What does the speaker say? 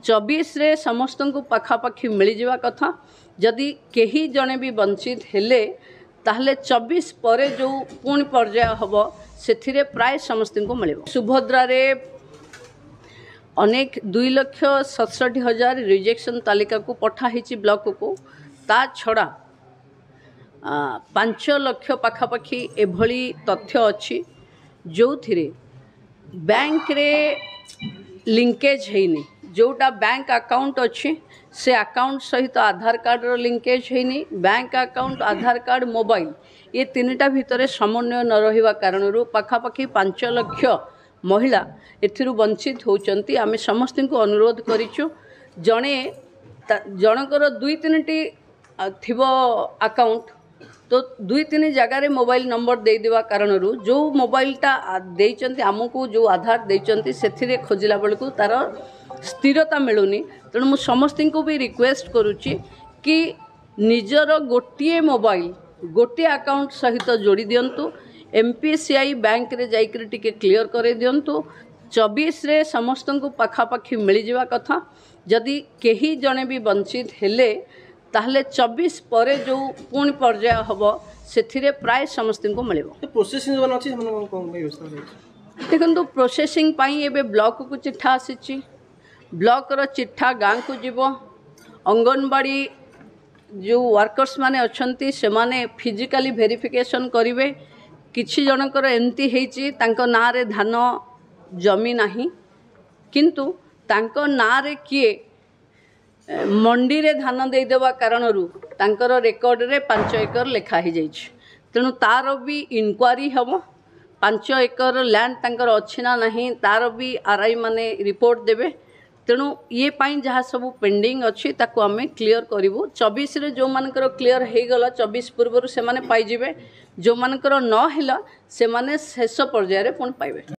24 रे समस्त को पाखापाखि मिल जावा कथा जदि कहीं जड़े भी वंचित हेले ताहले 24 पर जो पुणी पर्याय हम से प्राय समस्त को मिल सुभद्रा रे अनेक 2,67,000 रिजेक्शन तालिका को पठाही ब्लॉक को ता छड़ा 5 लाख पाखापाखि एभली तथ्य अच्छी जो थिरे बैंक रे लिंकेज हैनी जोटा बैंक अकाउंट अच्छी से अकाउंट सहित आधार कार्ड रो लिंकेज हैनी बैंक अकाउंट आधार कार्ड मोबाइल ये तीनटा भितर समन्वय न रहिबा कारणरू पाखापाखि 5 लाख महिला एथिरु वंचित होचंती। आमे समस्त को अनुरोध करिछु जणे जनकर 2-3टी थिबो अकाउंट तो 2-3 जगार मोबाइल नंबर दे देवा कारणरू जो मोबाइलटा देइचंती आमको जो आधार देइचंती सेथिरे खोजिला बेलकु तार स्थिरता मिलुनी। तेणु मु समस्त को भी रिक्वेस्ट करुच्ची कि निजर गोटे मोबाइल गोटे अकाउंट सहित जोड़ी दिंतु एमपीसीआई बैंक रे जाइकरी टिके क्लियर करे दिंतु 24 रे समस्त को पाखापाखि मिल जावा कथा जदि कहीं जड़े भी वंचित हेले ताहले 24 पर जो पुणी पर्याय हम से प्राय समस्त को मिल देखो प्रोसेसिंग एबे ब्लॉक को चिठा आसी ब्लॉक रो चिठा गाँ को जीव अंगनवाड़ी जो वर्कर्स माने अच्छंती से माने फिजिकली वेरिफिकेशन करिवे किछि जनकर एमती हेची तांको ना रे धान जमी नाही किंतु तांको ना रे किए मंडी रे धान दे देवा कारणरू तांकर रेकर्ड रे 5 एकर लेखा ही जाइछ। तेणु तार भी इनक्वारी हम 5 एकर लैंड तांकर अछि ना नहीं तार भी आरआई माने रिपोर्ट देबे। तेणु ये पाई जहाँ सब पेंडिंग अच्छी ताको आमे क्लियर करिवु 24 रे जो मानकर क्लियर हे गला 24 पूर्व से माने पाई जिवे जो मानकर न हिला से माने शेष पर्याय रे पुन पाइबे।